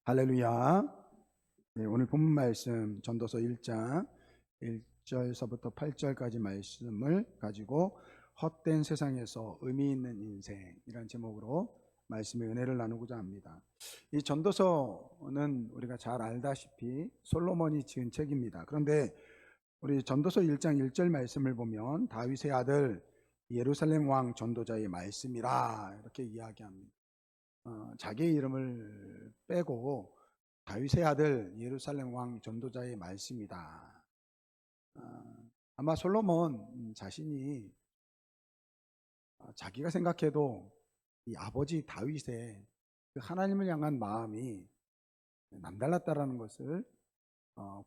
할렐루야. 네, 오늘 본문 말씀 전도서 1장 1절서부터 8절까지 말씀을 가지고 헛된 세상에서 의미 있는 인생이라는 제목으로 말씀의 은혜를 나누고자 합니다. 이 전도서는 우리가 잘 알다시피 솔로몬이 지은 책입니다. 그런데 우리 전도서 1장 1절 말씀을 보면 다윗의 아들 예루살렘 왕 전도자의 말씀이라 이렇게 이야기합니다. 자기의 이름을 빼고 다윗의 아들 예루살렘 왕 전도자의 말씀이다. 아마 솔로몬 자신이 자기가 생각해도 이 아버지 다윗의 그 하나님을 향한 마음이 남달랐다라는 것을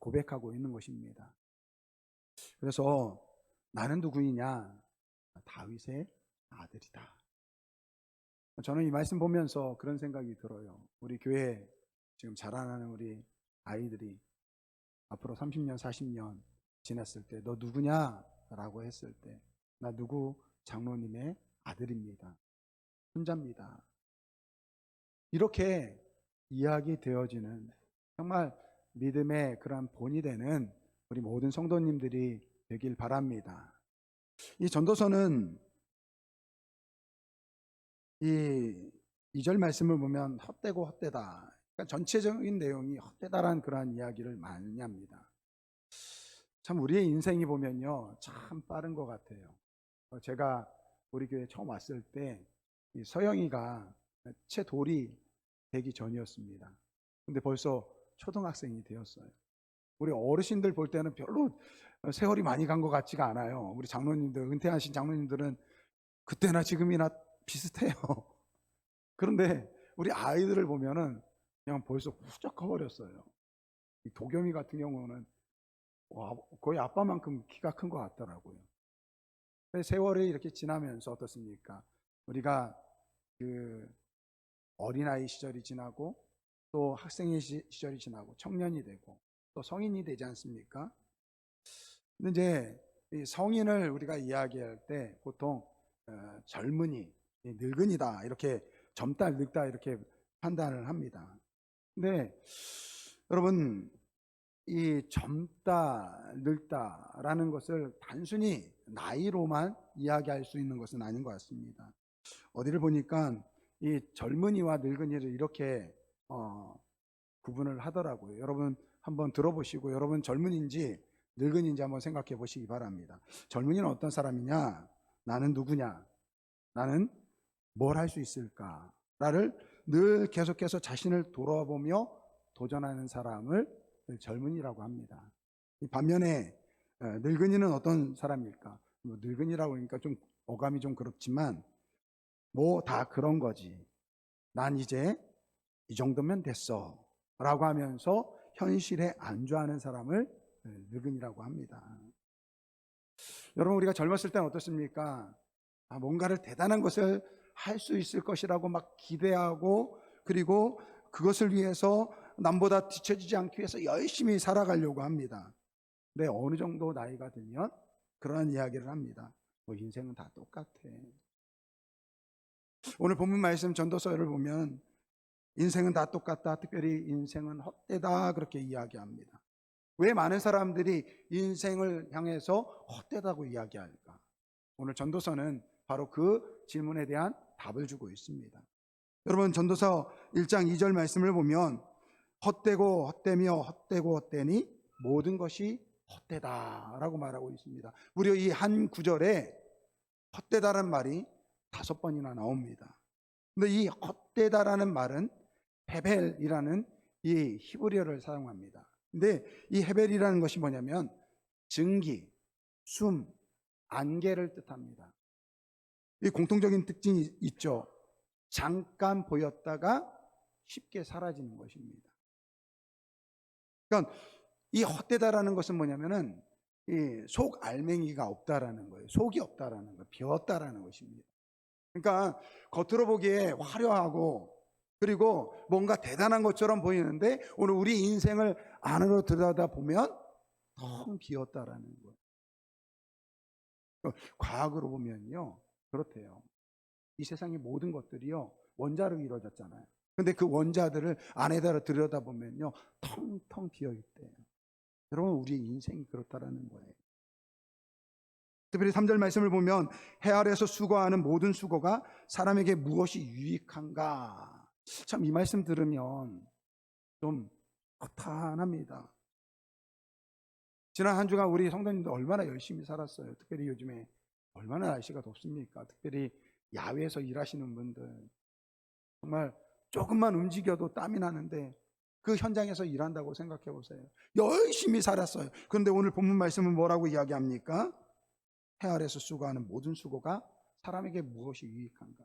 고백하고 있는 것입니다. 그래서 나는 누구이냐? 다윗의 아들이다. 저는 이 말씀 보면서 그런 생각이 들어요. 우리 교회 지금 자라나는 우리 아이들이 앞으로 30년, 40년 지났을 때 너 누구냐? 라고 했을 때 나 누구 장로님의 아들입니다. 손자입니다. 이렇게 이야기되어지는 정말 믿음의 그런 본이 되는 우리 모든 성도님들이 되길 바랍니다. 이 전도서는 이 2절 말씀을 보면 헛되고 헛되다. 그러니까 전체적인 내용이 헛되다라는 그러한 이야기를 많이 합니다. 참 우리의 인생이 보면요 참 빠른 것 같아요. 제가 우리 교회 처음 왔을 때 서영이가 채 돌이 되기 전이었습니다. 근데 벌써 초등학생이 되었어요. 우리 어르신들 볼 때는 별로 세월이 많이 간 것 같지가 않아요. 우리 장로님들, 은퇴하신 장로님들은 그때나 지금이나 비슷해요. 그런데 우리 아이들을 보면은 그냥 벌써 훌쩍 커버렸어요. 이 도겸이 같은 경우는 거의 아빠만큼 키가 큰 것 같더라고요. 세월이 이렇게 지나면서 어떻습니까? 우리가 그 어린아이 시절이 지나고 또 학생의 시절이 지나고 청년이 되고 또 성인이 되지 않습니까? 근데 이제 이 성인을 우리가 이야기할 때 보통 젊은이, 늙은이다 이렇게 젊다 늙다 이렇게 판단을 합니다. 근데 여러분 이 젊다 늙다라는 것을 단순히 나이로만 이야기할 수 있는 것은 아닌 것 같습니다. 어디를 보니까 이 젊은이와 늙은이를 이렇게 구분을 하더라고요. 여러분 한번 들어보시고 여러분 젊은인지 늙은인지 한번 생각해 보시기 바랍니다. 젊은이는 어떤 사람이냐? 나는 누구냐? 나는 뭘 할 수 있을까를 늘 계속해서 자신을 돌아보며 도전하는 사람을 젊은이라고 합니다. 반면에 늙은이는 어떤 사람일까? 늙은이라고 하니까 좀 어감이 좀 그렇지만 뭐 다 그런 거지. 난 이제 이 정도면 됐어 라고 하면서 현실에 안주하는 사람을 늙은이라고 합니다. 여러분 우리가 젊었을 때는 어떻습니까? 뭔가를 대단한 것을 할 수 있을 것이라고 막 기대하고 그리고 그것을 위해서 남보다 뒤처지지 않기 위해서 열심히 살아가려고 합니다. 근데 어느 정도 나이가 들면 그러한 이야기를 합니다. 뭐 인생은 다 똑같아. 오늘 본문 말씀 전도서를 보면 인생은 다 똑같다. 특별히 인생은 헛되다. 그렇게 이야기합니다. 왜 많은 사람들이 인생을 향해서 헛되다고 이야기할까? 오늘 전도서는 바로 그 질문에 대한 답을 주고 있습니다. 여러분 전도서 1장 2절 말씀을 보면 헛되고 헛되며 헛되고 헛되니 모든 것이 헛되다라고 말하고 있습니다. 무려 이 한 구절에 헛되다라는 말이 5번이나 나옵니다. 근데 이 헛되다라는 말은 헤벨이라는 이 히브리어를 사용합니다. 근데 이 헤벨이라는 것이 뭐냐면 증기, 숨, 안개를 뜻합니다. 이 공통적인 특징이 있죠. 잠깐 보였다가 쉽게 사라지는 것입니다. 그러니까 이 헛되다라는 것은 뭐냐면은 이 속 알맹이가 없다라는 거예요. 속이 없다라는 거예요. 비었다라는 것입니다. 그러니까 겉으로 보기에 화려하고 그리고 뭔가 대단한 것처럼 보이는데 오늘 우리 인생을 안으로 들여다보면 텅 비었다라는 거예요. 과학으로 보면요 그렇대요. 이 세상의 모든 것들이요 원자로 이루어졌잖아요. 근데 그 원자들을 안에다 들여다보면요, 텅텅 비어 있대요. 여러분, 우리의 인생이 그렇다라는 거예요. 특별히 3절 말씀을 보면 해 아래에서 수고하는 모든 수고가 사람에게 무엇이 유익한가? 참 이 말씀 들으면 좀 허탄합니다. 지난 한 주간 우리 성도님들 얼마나 열심히 살았어요. 특별히 요즘에 얼마나 날씨가 덥습니까? 특별히 야외에서 일하시는 분들 정말 조금만 움직여도 땀이 나는데 그 현장에서 일한다고 생각해 보세요. 열심히 살았어요. 그런데 오늘 본문 말씀은 뭐라고 이야기합니까? 해 아래에서 수고하는 모든 수고가 사람에게 무엇이 유익한가?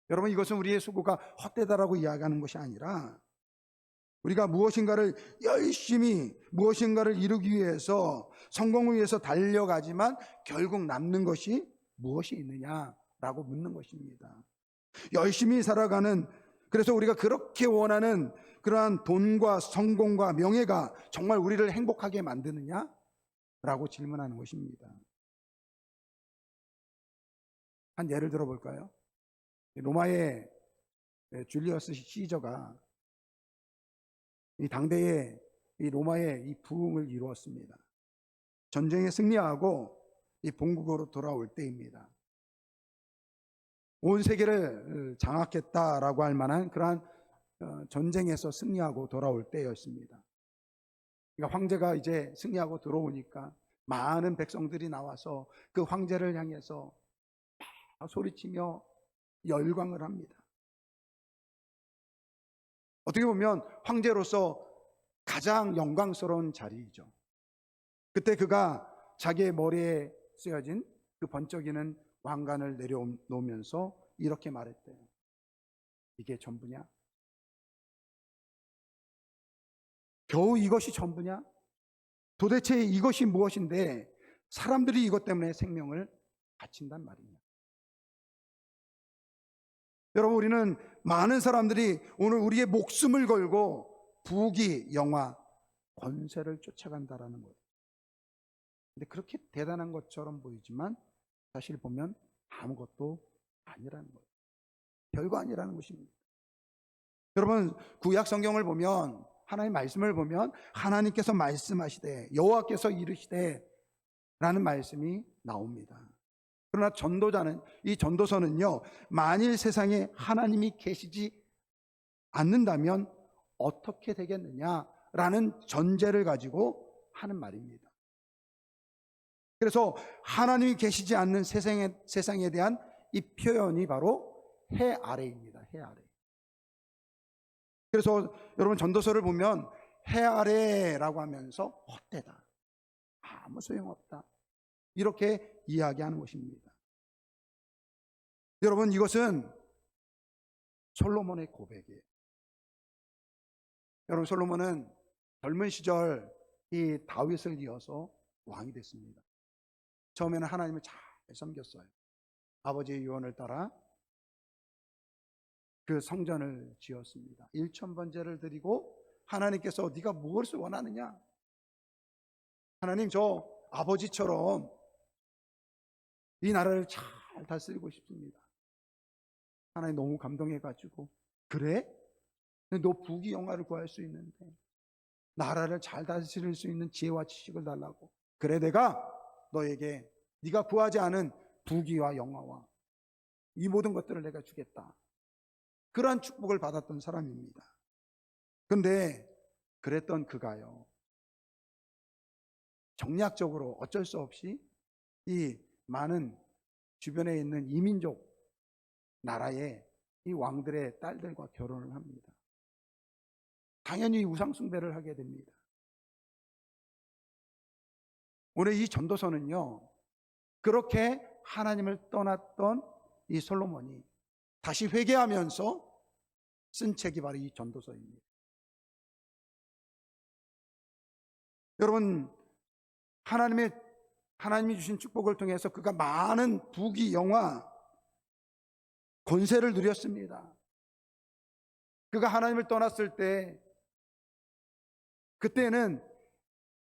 여러분, 이것은 우리의 수고가 헛되다라고 이야기하는 것이 아니라 우리가 무엇인가를 열심히 무엇인가를 이루기 위해서 성공을 위해서 달려가지만 결국 남는 것이 무엇이 있느냐라고 묻는 것입니다. 열심히 살아가는, 그래서 우리가 그렇게 원하는 그러한 돈과 성공과 명예가 정말 우리를 행복하게 만드느냐? 라고 질문하는 것입니다. 한 예를 들어 볼까요? 로마의 줄리어스 시저가 이 당대의 이 로마의 이 부흥을 이루었습니다. 전쟁에 승리하고 이 본국으로 돌아올 때입니다. 온 세계를 장악했다라고 할 만한 그러한 전쟁에서 승리하고 돌아올 때였습니다. 그러니까 황제가 이제 승리하고 들어오니까 많은 백성들이 나와서 그 황제를 향해서 소리치며 열광을 합니다. 어떻게 보면 황제로서 가장 영광스러운 자리이죠. 그때 그가 자기의 머리에 쓰여진 그 번쩍이는 왕관을 내려놓으면서 이렇게 말했대요. 이게 전부냐? 겨우 이것이 전부냐? 도대체 이것이 무엇인데 사람들이 이것 때문에 생명을 바친단 말이냐? 여러분, 우리는 많은 사람들이 오늘 우리의 목숨을 걸고 부귀, 영화, 권세를 쫓아간다라는 거예요. 근데 그렇게 대단한 것처럼 보이지만 사실 보면 아무것도 아니라는 거예요. 별거 아니라는 것입니다. 여러분, 구약 성경을 보면 하나님 말씀을 보면 하나님께서 말씀하시되 여호와께서 이르시되 라는 말씀이 나옵니다. 그러나 전도자는, 이 전도서는요, 만일 세상에 하나님이 계시지 않는다면 어떻게 되겠느냐라는 전제를 가지고 하는 말입니다. 그래서 하나님이 계시지 않는 세상에 대한 이 표현이 바로 해 아래입니다. 해 아래. 그래서 여러분, 전도서를 보면 해 아래라고 하면서 헛되다, 아무 소용없다, 이렇게 이야기하는 것입니다. 여러분, 이것은 솔로몬의 고백이에요. 여러분, 솔로몬은 젊은 시절 이 다윗을 이어서 왕이 됐습니다. 처음에는 하나님을 잘 섬겼어요. 아버지의 유언을 따라 그 성전을 지었습니다. 1,000번제를 드리고 하나님께서 네가 무엇을 원하느냐? 하나님, 저 아버지처럼 이 나라를 잘 다스리고 싶습니다. 하나님 너무 감동해가지고, 그래? 너 부귀 영화를 구할 수 있는데 나라를 잘 다스릴 수 있는 지혜와 지식을 달라고. 그래, 내가 너에게 네가 구하지 않은 부귀와 영화와 이 모든 것들을 내가 주겠다. 그러한 축복을 받았던 사람입니다. 그런데 그랬던 그가요, 정략적으로 어쩔 수 없이 이 많은 주변에 있는 이민족 나라의 이 왕들의 딸들과 결혼을 합니다. 당연히 우상 숭배를 하게 됩니다. 오늘 이 전도서는요, 그렇게 하나님을 떠났던 이 솔로몬이 다시 회개하면서 쓴 책이 바로 이 전도서입니다. 여러분, 하나님이 주신 축복을 통해서 그가 많은 부귀, 영화, 권세를 누렸습니다. 그가 하나님을 떠났을 때, 그때는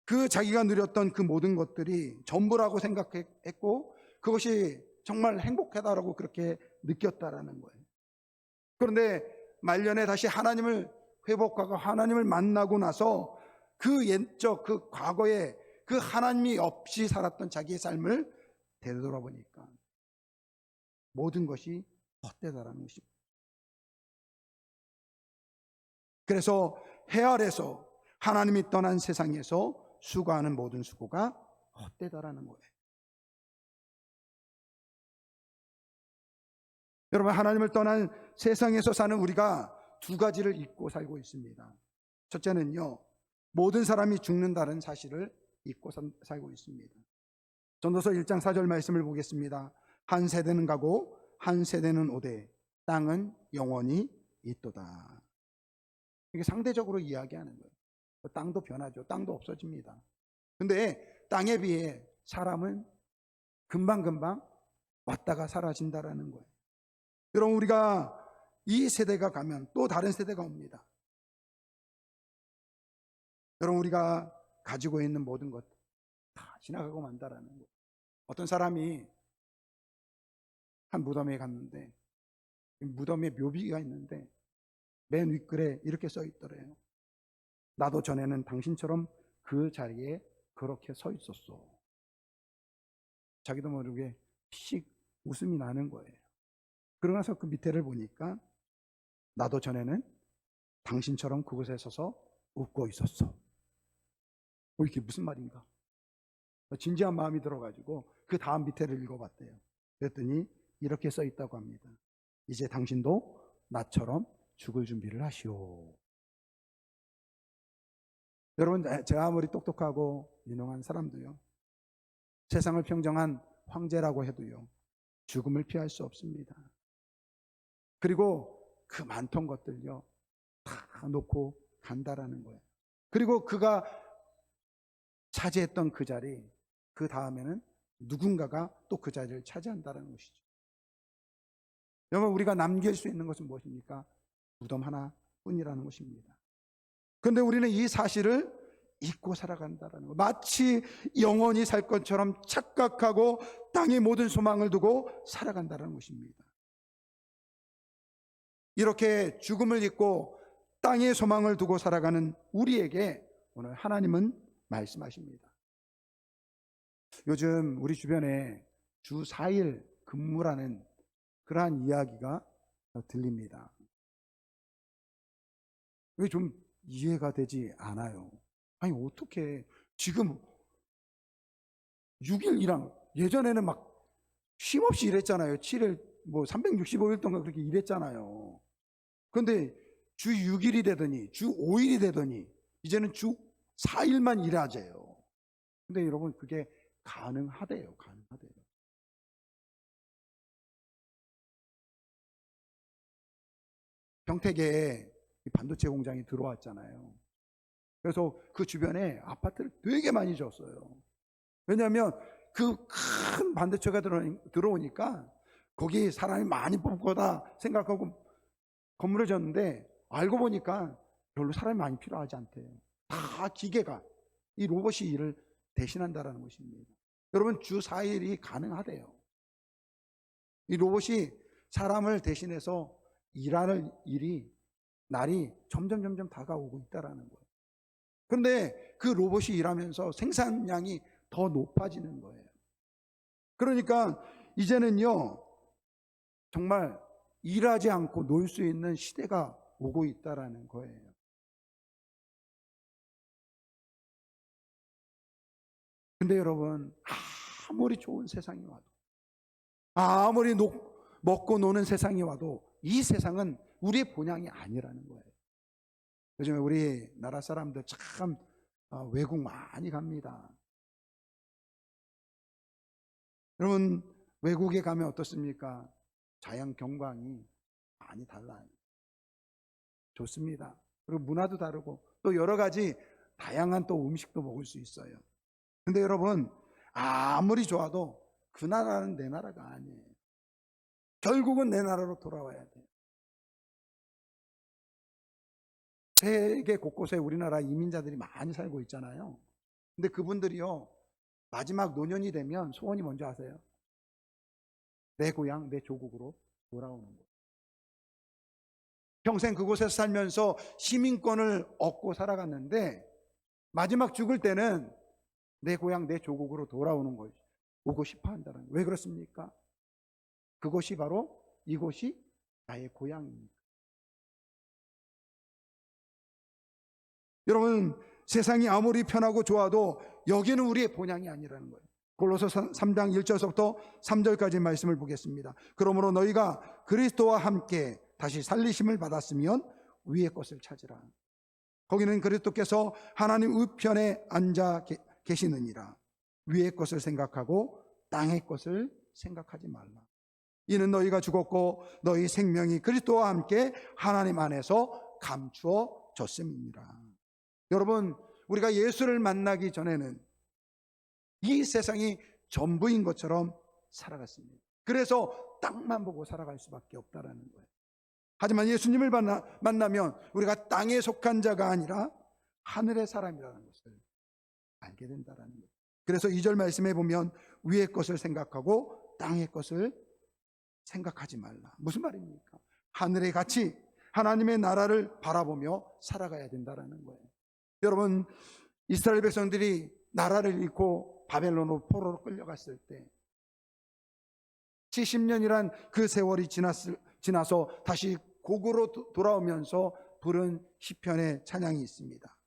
그 자기가 누렸던 그 모든 것들이 전부라고 생각했고 그것이 정말 행복하다라고 그렇게 느꼈다라는 거예요. 그런데 말년에 다시 하나님을 회복하고 하나님을 만나고 나서 그 옛적 그 과거에 그 하나님이 없이 살았던 자기의 삶을 되돌아보니까 모든 것이 헛되다라는 것입니다. 그래서 해 아래서 하나님이 떠난 세상에서 수고하는 모든 수고가 헛되다라는 거예요. 여러분, 하나님을 떠난 세상에서 사는 우리가 두 가지를 잊고 살고 있습니다. 첫째는요, 모든 사람이 죽는다는 사실을 잊고 살고 있습니다. 전도서 1장 4절 말씀을 보겠습니다. 한 세대는 가고 한 세대는 오되 땅은 영원히 있도다. 이게 상대적으로 이야기하는 거예요. 땅도 변하죠. 땅도 없어집니다. 근데 땅에 비해 사람은 금방금방 왔다가 사라진다라는 거예요. 여러분, 우리가 이 세대가 가면 또 다른 세대가 옵니다. 여러분, 우리가 가지고 있는 모든 것 다 지나가고 만다라는 거예요. 어떤 사람이 한 무덤에 갔는데 무덤에 묘비가 있는데 맨 윗글에 이렇게 써 있더래요. 나도 전에는 당신처럼 그 자리에 그렇게 서 있었어. 자기도 모르게 픽 웃음이 나는 거예요. 그러고 나서 그 밑에를 보니까 나도 전에는 당신처럼 그곳에 서서 웃고 있었어. 이게 무슨 말인가? 진지한 마음이 들어가지고 그 다음 밑에를 읽어봤대요. 그랬더니 이렇게 써 있다고 합니다. 이제 당신도 나처럼 죽을 준비를 하시오. 여러분, 제가 아무리 똑똑하고 유능한 사람도요, 세상을 평정한 황제라고 해도요, 죽음을 피할 수 없습니다. 그리고 그 많던 것들요, 다 놓고 간다라는 거예요. 그리고 그가 차지했던 그 자리, 그 다음에는 누군가가 또 그 자리를 차지한다는 것이죠. 여러분, 우리가 남길 수 있는 것은 무엇입니까? 무덤 하나뿐이라는 것입니다. 그런데 우리는 이 사실을 잊고 살아간다는 거. 마치 영원히 살 것처럼 착각하고 땅의 모든 소망을 두고 살아간다는 것입니다. 이렇게 죽음을 잊고 땅의 소망을 두고 살아가는 우리에게 오늘 하나님은 말씀하십니다. 요즘 우리 주변에 주 4일 근무라는 그러한 이야기가 들립니다. 왜 좀 이해가 되지 않아요? 아니, 어떻게 지금 6일 일랑 예전에는 막 쉼없이 일했잖아요. 7일 365일 동안 그렇게 일했잖아요. 그런데 주 6일이 되더니 주 5일이 되더니 이제는 주 4일만 일하재요. 근데 여러분, 그게 가능하대요. 가능하대요. 평택에 반도체 공장이 들어왔잖아요. 그래서 그 주변에 아파트를 되게 많이 지었어요. 왜냐하면 그 큰 반도체가 들어오니까 거기 사람이 많이 뽑을 거다 생각하고 건물을 지었는데 알고 보니까 별로 사람이 많이 필요하지 않대요. 다 기계가, 이 로봇이 일을 대신한다는 것입니다. 여러분, 주 4일이 가능하대요. 이 로봇이 사람을 대신해서 일하는 날이 점점 다가오고 있다는 거예요. 그런데 그 로봇이 일하면서 생산량이 더 높아지는 거예요. 그러니까 이제는요, 정말 일하지 않고 놀 수 있는 시대가 오고 있다는 거예요. 근데 여러분, 아무리 좋은 세상이 와도, 아무리 먹고 노는 세상이 와도 이 세상은 우리의 본향이 아니라는 거예요. 요즘에 우리나라 사람들 참 외국 많이 갑니다. 여러분, 외국에 가면 어떻습니까? 자연 경관이 많이 달라요. 좋습니다. 그리고 문화도 다르고 또 여러 가지 다양한 또 음식도 먹을 수 있어요. 근데 여러분, 아무리 좋아도 그 나라는 내 나라가 아니에요. 결국은 내 나라로 돌아와야 돼요. 세계 곳곳에 우리나라 이민자들이 많이 살고 있잖아요. 근데 그분들이요, 마지막 노년이 되면 소원이 뭔지 아세요? 내 고향, 내 조국으로 돌아오는 거예요. 평생 그곳에서 살면서 시민권을 얻고 살아갔는데 마지막 죽을 때는 내 고향, 내 조국으로 돌아오는 것, 오고 싶어 한다는 거예요. 왜 그렇습니까? 그것이 바로 이곳이 나의 고향입니다. 여러분, 세상이 아무리 편하고 좋아도 여기는 우리의 본향이 아니라는 거예요. 골로새 3장 1절서부터 3절까지 말씀을 보겠습니다. 그러므로 너희가 그리스도와 함께 다시 살리심을 받았으면 위의 것을 찾으라. 거기는 그리스도께서 하나님 우편에 앉아 계시느니라. 위의 것을 생각하고 땅의 것을 생각하지 말라. 이는 너희가 죽었고 너희 생명이 그리스도와 함께 하나님 안에서 감추어졌음이니라. 여러분, 우리가 예수를 만나기 전에는 이 세상이 전부인 것처럼 살아갔습니다. 그래서 땅만 보고 살아갈 수밖에 없다라는 거예요. 하지만 예수님을 만나면 우리가 땅에 속한 자가 아니라 하늘의 사람이라는 것을 알게 된다라는 거예요. 그래서 2절 말씀에 보면 위의 것을 생각하고 땅의 것을 생각하지 말라. 무슨 말입니까? 하늘의 가치, 하나님의 나라를 바라보며 살아가야 된다라는 거예요. 여러분, 이스라엘 백성들이 나라를 잃고 바벨론으로 포로로 끌려갔을 때 70년이란 그 세월이 지나서 다시 고국으로 돌아오면서 부른 시편의 찬양이 있습니다.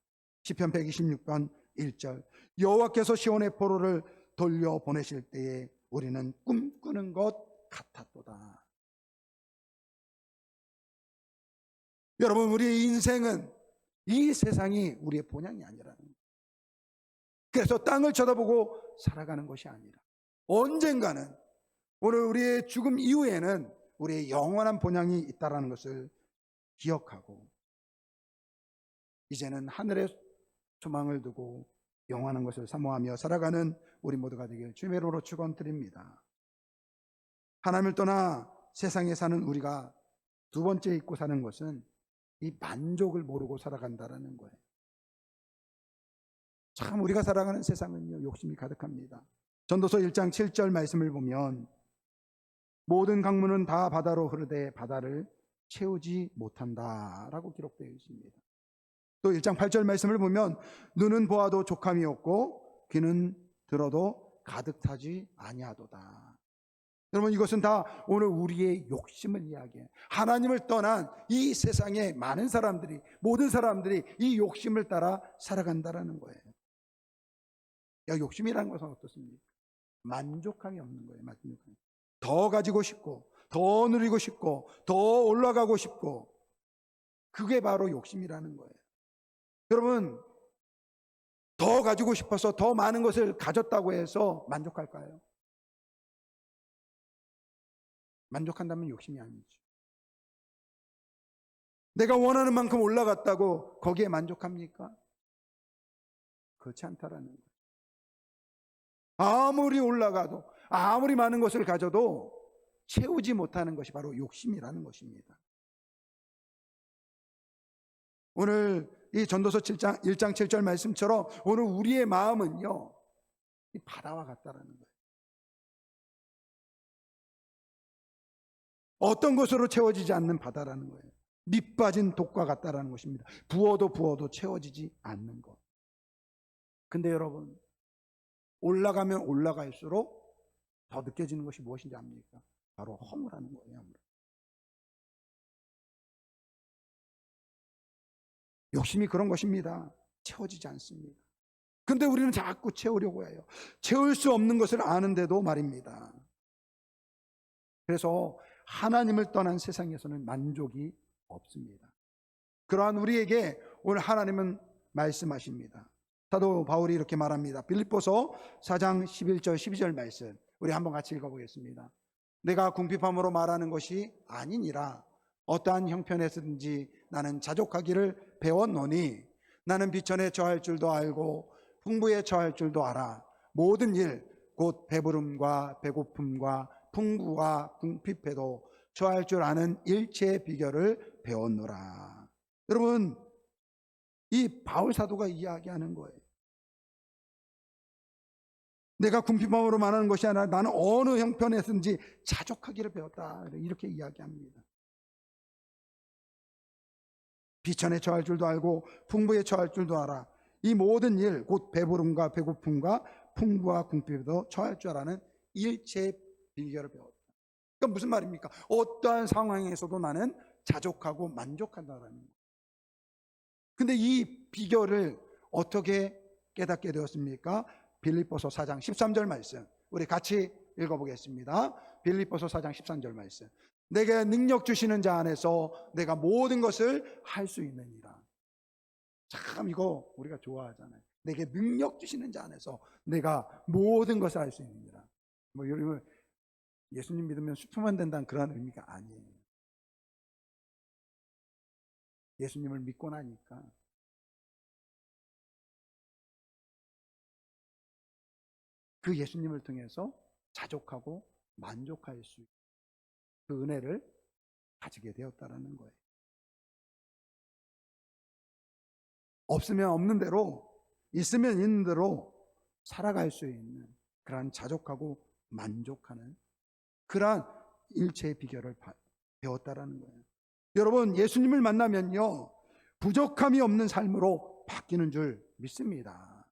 시편 126편 1절. 여호와께서 시온의 포로를 돌려보내실 때에 우리는 꿈꾸는 것 같았도다. 여러분, 우리의 인생은 이 세상이 우리의 본향이 아니라는 거예요. 그래서 땅을 쳐다보고 살아가는 것이 아니라 언젠가는 오늘 우리의 죽음 이후에는 우리의 영원한 본향이 있다는 것을 기억하고 이제는 하늘의 소망을 두고 영원한 것을 사모하며 살아가는 우리 모두가 되길 주님의 이름으로 축원드립니다. 하나님을 떠나 세상에 사는 우리가 두 번째 잊고 사는 것은 이 만족을 모르고 살아간다는 거예요. 참 우리가 살아가는 세상은요, 욕심이 가득합니다. 전도서 1장 7절 말씀을 보면 모든 강물은 다 바다로 흐르되 바다를 채우지 못한다라고 기록되어 있습니다. 또 1장 8절 말씀을 보면 눈은 보아도 족함이 없고 귀는 들어도 가득 타지 아니하도다. 여러분, 이것은 다 오늘 우리의 욕심을 이야기해요. 하나님을 떠난 이 세상의 많은 사람들이, 모든 사람들이 이 욕심을 따라 살아간다는 거예요. 욕심이라는 것은 어떻습니까? 만족함이 없는 거예요. 만족함이. 더 가지고 싶고 더 누리고 싶고 더 올라가고 싶고, 그게 바로 욕심이라는 거예요. 여러분, 더 가지고 싶어서 더 많은 것을 가졌다고 해서 만족할까요? 만족한다면 욕심이 아니죠. 내가 원하는 만큼 올라갔다고 거기에 만족합니까? 그렇지 않다라는 거예요. 아무리 올라가도 아무리 많은 것을 가져도 채우지 못하는 것이 바로 욕심이라는 것입니다. 오늘 이 전도서 1장 7절 말씀처럼 오늘 우리의 마음은요, 이 바다와 같다라는 거예요. 어떤 것으로 채워지지 않는 바다라는 거예요. 밑 빠진 독과 같다라는 것입니다. 부어도 채워지지 않는 것. 근데 여러분, 올라가면 올라갈수록 더 느껴지는 것이 무엇인지 압니까? 바로 허무라는 거예요. 허무. 욕심이 그런 것입니다. 채워지지 않습니다. 근데 우리는 자꾸 채우려고 해요. 채울 수 없는 것을 아는데도 말입니다. 그래서 하나님을 떠난 세상에서는 만족이 없습니다. 그러한 우리에게 오늘 하나님은 말씀하십니다. 사도 바울이 이렇게 말합니다. 빌립보서 4장 11절 12절 말씀, 우리 한번 같이 읽어보겠습니다. 내가 궁핍함으로 말하는 것이 아니니라. 어떠한 형편에서든지 나는 자족하기를 배웠노니 나는 비천에 처할 줄도 알고 풍부에 처할 줄도 알아. 모든 일 곧 배부름과 배고픔과 풍부와 궁핍해도 처할 줄 아는 일체의 비결을 배웠노라. 여러분, 이 바울 사도가 이야기하는 거예요. 내가 궁핍함으로 말하는 것이 아니라 나는 어느 형편에서든지 자족하기를 배웠다, 이렇게 이야기합니다. 비천에 처할 줄도 알고 풍부에 처할 줄도 알아. 이 모든 일, 곧 배부름과 배고픔과 풍부와 궁핍에도 처할 줄 아는 일체의 비결을 배웠다. 그러니까 무슨 말입니까? 어떠한 상황에서도 나는 자족하고 만족한다는 거예요. 근데 이 비결을 어떻게 깨닫게 되었습니까? 빌립보서 4장 13절 말씀, 우리 같이 읽어보겠습니다. 빌립보서 4장 13절 말씀. 내게 능력 주시는 자 안에서 내가 모든 것을 할 수 있느니라. 참 이거 우리가 좋아하잖아요. 내게 능력 주시는 자 안에서 내가 모든 것을 할 수 있느니라. 뭐 여러분 예수님 믿으면 슈퍼맨 된다는 그런 의미가 아니에요. 예수님을 믿고 나니까 그 예수님을 통해서 자족하고 만족할 수 있는 그 은혜를 가지게 되었다라는 거예요. 없으면 없는 대로, 있으면 있는 대로 살아갈 수 있는 그러한 자족하고 만족하는 그러한 일체의 비결을 배웠다라는 거예요. 여러분, 예수님을 만나면요, 부족함이 없는 삶으로 바뀌는 줄 믿습니다.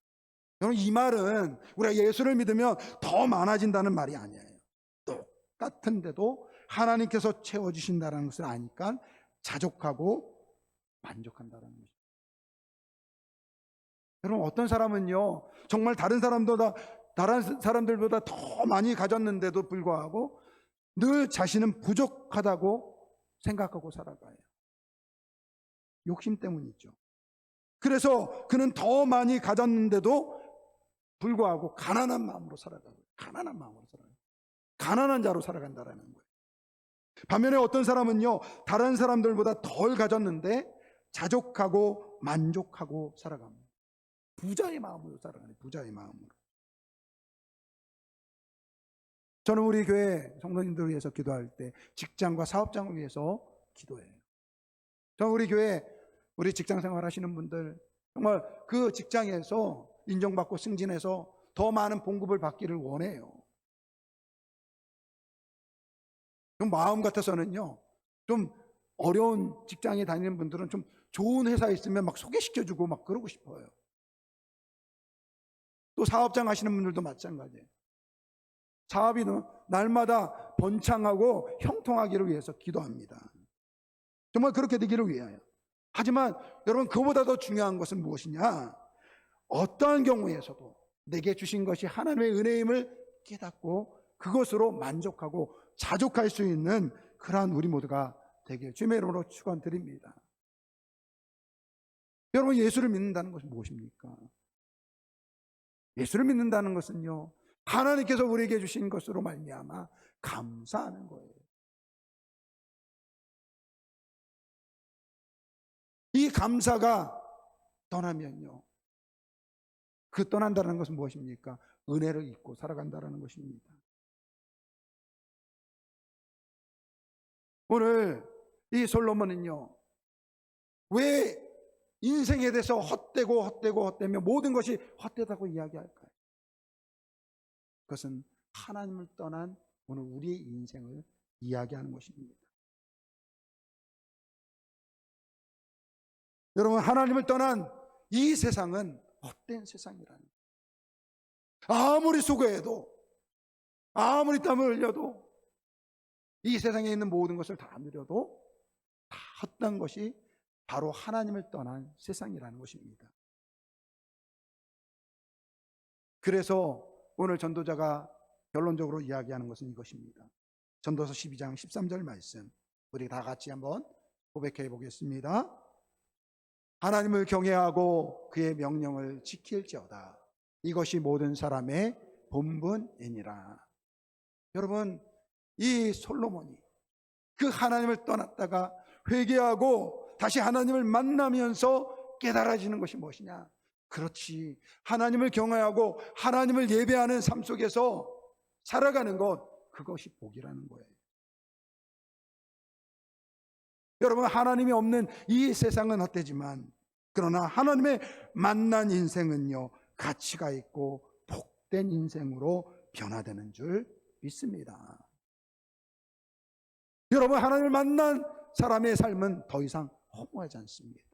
여러분, 이 말은 우리가 예수를 믿으면 더 많아진다는 말이 아니에요. 똑같은데도 하나님께서 채워주신다는 것을 아니까 자족하고 만족한다는 것입니다. 여러분, 어떤 사람은요, 정말 다른 사람들보다 더 많이 가졌는데도 불구하고 늘 자신은 부족하다고 생각하고 살아가요. 욕심 때문이죠. 그래서 그는 더 많이 가졌는데도 불구하고 가난한 마음으로 살아가고, 가난한 자로 살아간다라는 거예요. 반면에 어떤 사람은요, 다른 사람들보다 덜 가졌는데 자족하고 만족하고 살아갑니다. 부자의 마음으로 살아가는, 부자의 마음으로. 저는 우리 교회 성도님들을 위해서 기도할 때 직장과 사업장을 위해서 기도해요. 저는 우리 교회, 우리 직장 생활 하시는 분들 정말 그 직장에서 인정받고 승진해서 더 많은 봉급을 받기를 원해요. 좀 마음 같아서는요, 좀 어려운 직장에 다니는 분들은 좀 좋은 회사에 있으면 막 소개시켜주고 막 그러고 싶어요. 또 사업장 하시는 분들도 마찬가지예요. 사업이 날마다 번창하고 형통하기를 위해서 기도합니다. 정말 그렇게 되기를 위하여. 하지만 여러분, 그보다 더 중요한 것은 무엇이냐? 어떠한 경우에서도 내게 주신 것이 하나님의 은혜임을 깨닫고 그것으로 만족하고 자족할 수 있는 그러한 우리 모두가 되길 주님의 이름으로 축원드립니다. 여러분, 예수를 믿는다는 것은 무엇입니까? 예수를 믿는다는 것은요, 하나님께서 우리에게 주신 것으로 말미암아 감사하는 거예요. 이 감사가 떠나면요, 그 떠난다는 것은 무엇입니까? 은혜를 잊고 살아간다는 것입니다. 오늘 이 솔로몬은요, 왜 인생에 대해서 헛되며 모든 것이 헛되다고 이야기할까요? 그것은 하나님을 떠난 오늘 우리의 인생을 이야기하는 것입니다. 여러분, 하나님을 떠난 이 세상은 헛된 세상이라는 거예요. 아무리 수고해도, 아무리 땀을 흘려도, 이 세상에 있는 모든 것을 다 누려도 다 헛된 것이 바로 하나님을 떠난 세상이라는 것입니다. 그래서 오늘 전도자가 결론적으로 이야기하는 것은 이것입니다. 전도서 12장 13절 말씀, 우리 다 같이 한번 고백해 보겠습니다. 하나님을 경외하고 그의 명령을 지킬지어다. 이것이 모든 사람의 본분이니라. 여러분, 이 솔로몬이 그 하나님을 떠났다가 회개하고 다시 하나님을 만나면서 깨달아지는 것이 무엇이냐? 그렇지, 하나님을 경외하고 하나님을 예배하는 삶 속에서 살아가는 것, 그것이 복이라는 거예요. 여러분, 하나님이 없는 이 세상은 헛되지만 그러나 하나님의 만난 인생은요, 가치가 있고 복된 인생으로 변화되는 줄 믿습니다. 여러분, 하나님을 만난 사람의 삶은 더 이상 허무하지 않습니다.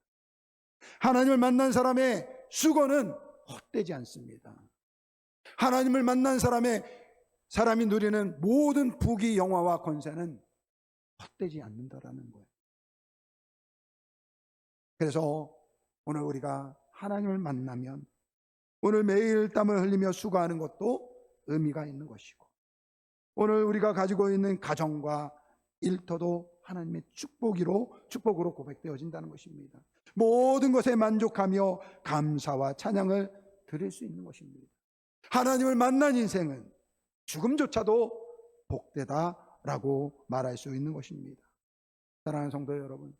하나님을 만난 사람의 수고는 헛되지 않습니다. 하나님을 만난 사람이 누리는 모든 부귀 영화와 권세는 헛되지 않는다라는 거예요. 그래서 오늘 우리가 하나님을 만나면 오늘 매일 땀을 흘리며 수고하는 것도 의미가 있는 것이고, 오늘 우리가 가지고 있는 가정과 일터도 하나님의 축복으로 고백되어진다는 것입니다. 모든 것에 만족하며 감사와 찬양을 드릴 수 있는 것입니다. 하나님을 만난 인생은 죽음조차도 복되다라고 말할 수 있는 것입니다. 사랑하는 성도 여러분,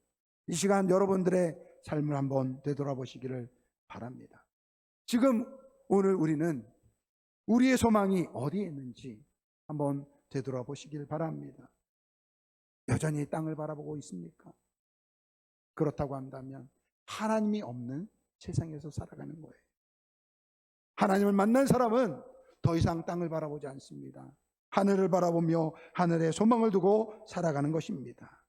이 시간 여러분들의 삶을 한번 되돌아보시기를 바랍니다. 지금 오늘 우리는 우리의 소망이 어디에 있는지 한번 되돌아보시길 바랍니다. 여전히 땅을 바라보고 있습니까? 그렇다고 한다면 하나님이 없는 세상에서 살아가는 거예요. 하나님을 만난 사람은 더 이상 땅을 바라보지 않습니다. 하늘을 바라보며 하늘에 소망을 두고 살아가는 것입니다.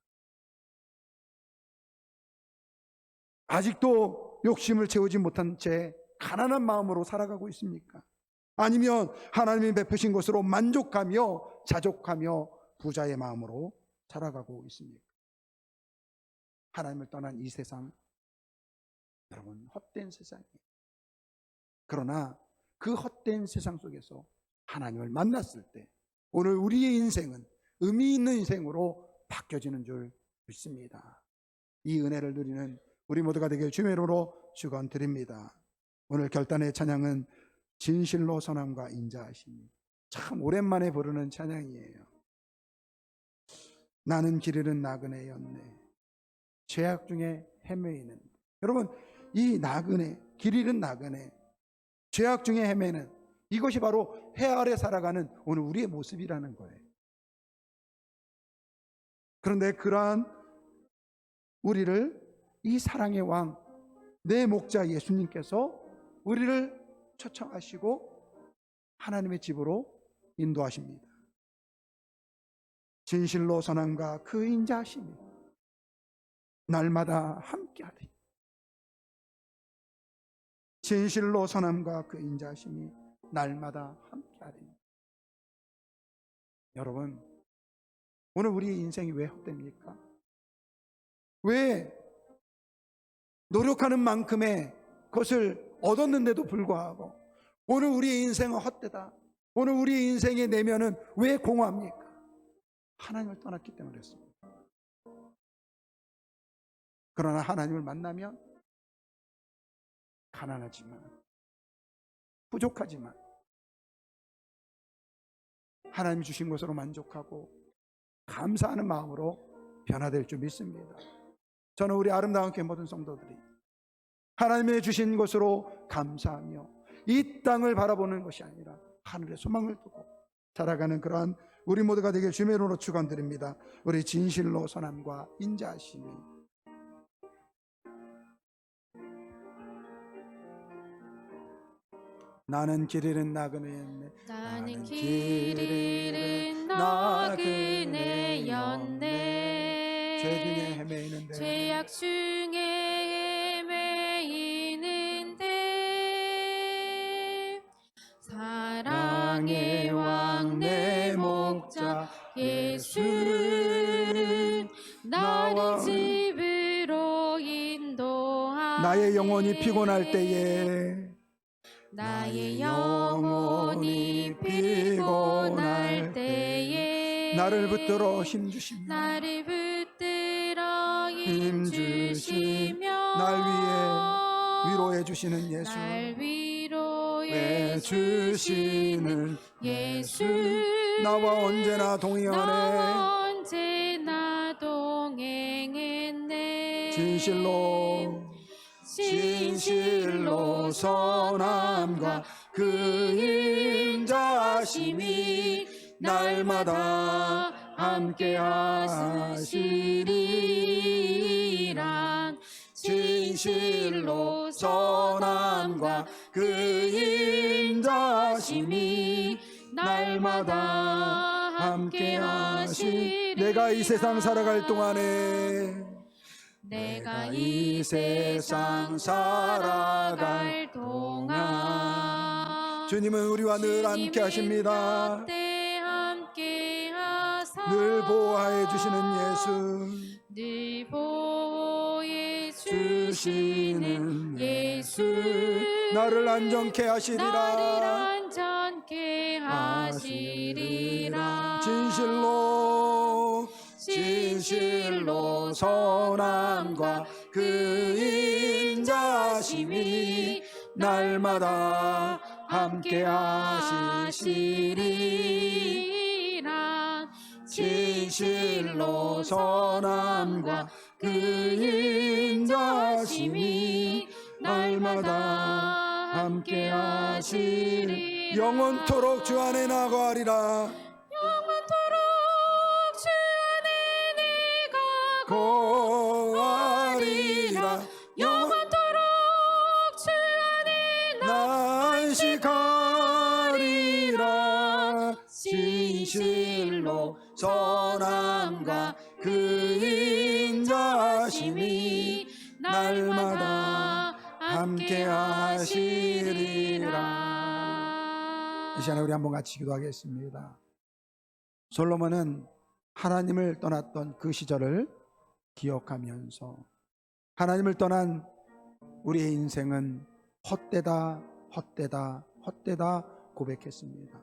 아직도 욕심을 채우지 못한 채 가난한 마음으로 살아가고 있습니까? 아니면 하나님이 베푸신 것으로 만족하며 자족하며 부자의 마음으로 살아가고 있습니까? 하나님을 떠난 이 세상, 여러분, 헛된 세상이에요. 그러나 그 헛된 세상 속에서 하나님을 만났을 때 오늘 우리의 인생은 의미 있는 인생으로 바뀌어지는 줄 믿습니다. 이 은혜를 누리는 우리 모두가 되길 주의 이름으로 축원드립니다. 오늘 결단의 찬양은 진실로 선함과 인자하심이, 참 오랜만에 부르는 찬양이에요. 나는 길 잃은 나그네였네, 죄악 중에 헤매이는. 여러분, 이 나그네, 길 잃은 나그네, 죄악 중에 헤매는, 이것이 바로 해 아래 살아가는 오늘 우리의 모습이라는 거예요. 그런데 그러한 우리를 이 사랑의 왕, 내 목자 예수님께서 우리를 초청하시고 하나님의 집으로 인도하십니다. 진실로 선함과 그 인자하심이 날마다 함께하리. 진실로 선함과 그 인자하심이 날마다 함께하리. 여러분, 오늘 우리의 인생이 왜 헛됩니까? 왜 노력하는 만큼의 것을 얻었는데도 불구하고 오늘 우리의 인생은 헛되다, 오늘 우리의 인생의 내면은 왜 공허합니까? 하나님을 떠났기 때문에 그렇습니다. 그러나 하나님을 만나면 가난하지만, 부족하지만 하나님 주신 것으로 만족하고 감사하는 마음으로 변화될 줄 믿습니다. 저는 우리 아름다운 교회 모든 성도들이 하나님의 주신 것으로 감사하며 이 땅을 바라보는 것이 아니라 하늘의 소망을 두고 살아가는 그러한 우리 모두가 되길 주의 이름으로 축원드립니다. 우리 진실로 선함과 인자하심이 나는 길 잃은 나그네였네, 나는 길 잃은 나그네였네, 죄 중에 헤매이는데, 죄악 중에 헤매이는데, 사랑의 왕 내 목자 예수는 나를 집으로 인도하네. 나의 영혼이 피곤할 때에, 나의 영혼이 피곤할 때에 나를 붙들어 힘주시며, 나를 붙들어 힘주시며 날 위해 위로해 주시는 예수, 날 위로해 주시는 예수, 나와 언제나 동행하네, 나와 언제나 동행했네. 진실로 선함과 그 인자하심이 날마다 함께하시리라. 진실로 선함과 그 인자하심이 날마다 함께하시리라. 내가 이 세상 살아갈 동안에 내가 이 세상 살아갈 동안 주님은 우리와 늘 함께 하십니다. 때 함께 하사 늘 보호하여 주시는 예수, 늘 보호해 주시는 주시는 예수 나를 안전케 나를 하시리라. 안전케 하시리라 진실로 선함과 그 인자심이 날마다 함께 하시리라 진실로 선함과 그 인자심이 날마다 함께 하시리라 영원토록 주 안에 나가리라. 영원토록 주 안에 내가 거하리라. 영원토록 주 안에 난식하리라. 진실로 선함과 그 인자심이 날마다 함께 하시리라 이 시간에 우리 한번 같이 기도하겠습니다. 솔로몬은 하나님을 떠났던 그 시절을 기억하면서 하나님을 떠난 우리의 인생은 헛되다 헛되다 헛되다 고백했습니다.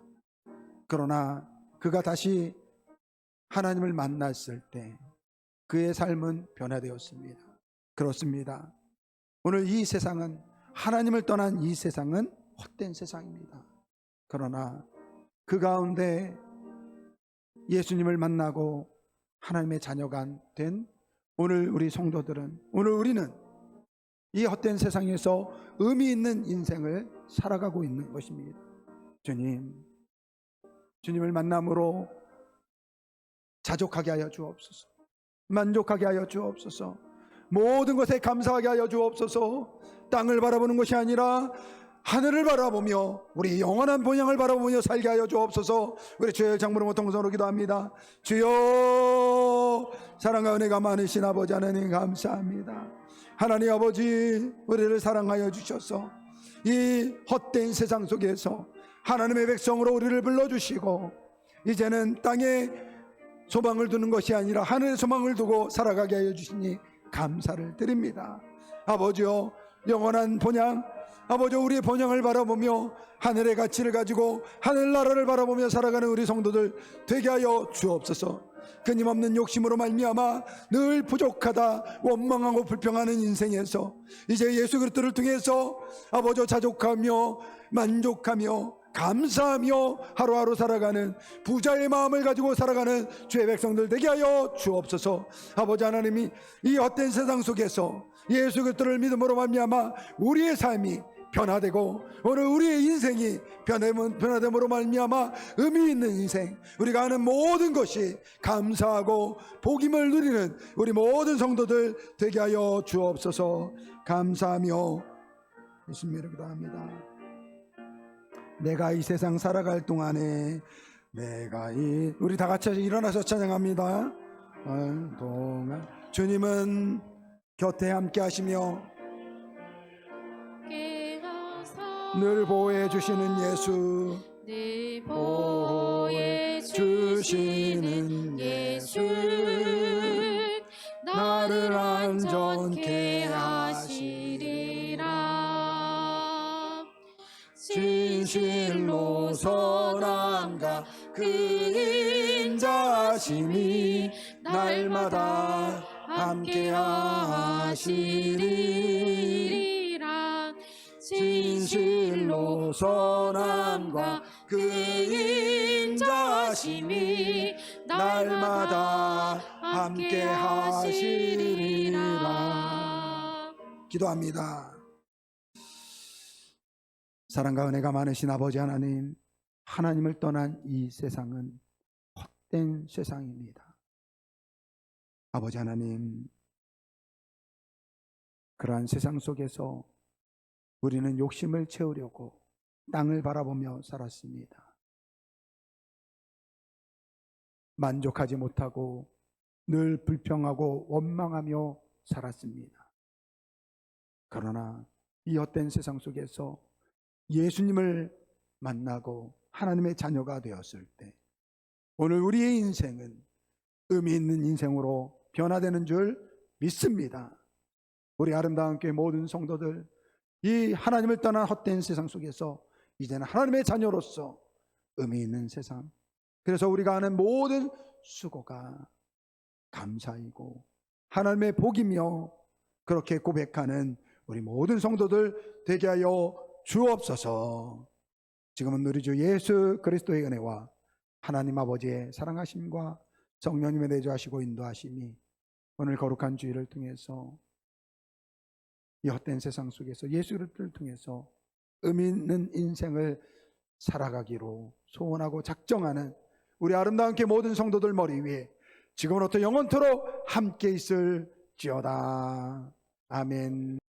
그러나 그가 다시 하나님을 만났을 때 그의 삶은 변화되었습니다. 그렇습니다. 오늘 이 세상은, 하나님을 떠난 이 세상은 헛된 세상입니다. 그러나 그 가운데 예수님을 만나고 하나님의 자녀가 된 오늘 우리 성도들은, 오늘 우리는 이 헛된 세상에서 의미 있는 인생을 살아가고 있는 것입니다. 주님을 만남으로 자족하게 하여 주옵소서. 만족하게 하여 주옵소서. 모든 것에 감사하게 하여 주옵소서. 땅을 바라보는 것이 아니라 하늘을 바라보며 우리 영원한 본향을 바라보며 살게 하여 주옵소서. 우리 주의 장부로 통성으로 기도합니다. 주여, 사랑과 은혜가 많으신 아버지 하나님 감사합니다. 하나님 아버지, 우리를 사랑하여 주셔서 이 헛된 세상 속에서 하나님의 백성으로 우리를 불러주시고 이제는 땅에 소망을 두는 것이 아니라 하늘의 소망을 두고 살아가게 하여 주시니 감사를 드립니다. 아버지여, 영원한 본향, 아버지 우리의 본향을 바라보며 하늘의 가치를 가지고 하늘나라를 바라보며 살아가는 우리 성도들 되게 하여 주옵소서. 끊임없는 욕심으로 말미암아 늘 부족하다 원망하고 불평하는 인생에서 이제 예수 그리스도를 통해서 아버지 자족하며 만족하며 감사하며 하루하루 살아가는 부자의 마음을 가지고 살아가는 주의 백성들 되게 하여 주옵소서. 아버지 하나님이 이 헛된 세상 속에서 예수 그리스도를 믿음으로 말미암아 우리의 삶이 변화되고 오늘 우리의 인생이 변화됨으로 말미암아 의미 있는 인생, 우리가 하는 모든 것이 감사하고 복임을 누리는 우리 모든 성도들 되게 하여 주옵소서. 감사하며 예수님으로 기도합니다. 내가 이 세상 살아갈 동안에 우리 다 같이 일어나서 찬양합니다. 동안 주님은 곁에 함께 하시며 늘 보호해 주시는 예수, 늘 보호해 주시는 예수 나를 안전케 하시리라 진실로 선함과 그 인자심이 날마다 함께 하시리라 진실로 선함과 그 인자심이 날마다 함께 하시리라. 기도합니다. 사랑과 은혜가 많으신 아버지 하나님, 하나님을 떠난 이 세상은 헛된 세상입니다. 아버지 하나님, 그러한 세상 속에서 우리는 욕심을 채우려고 땅을 바라보며 살았습니다. 만족하지 못하고 늘 불평하고 원망하며 살았습니다. 그러나 이 헛된 세상 속에서 예수님을 만나고 하나님의 자녀가 되었을 때 오늘 우리의 인생은 의미 있는 인생으로 변화되는 줄 믿습니다. 우리 아름다운 교회 모든 성도들, 이 하나님을 떠난 헛된 세상 속에서 이제는 하나님의 자녀로서 의미 있는 세상, 그래서 우리가 하는 모든 수고가 감사이고 하나님의 복이며 그렇게 고백하는 우리 모든 성도들 되게 하여 주옵소서. 지금은 우리 주 예수 그리스도의 은혜와 하나님 아버지의 사랑하심과 성령님의 내주하시고 인도하심이 오늘 거룩한 주일을 통해서 이 헛된 세상 속에서 예수를 통해서 의미 있는 인생을 살아가기로 소원하고 작정하는 우리 아름다운 교회 모든 성도들 머리 위에 지금으로부터 영원토록 함께 있을지어다. 아멘.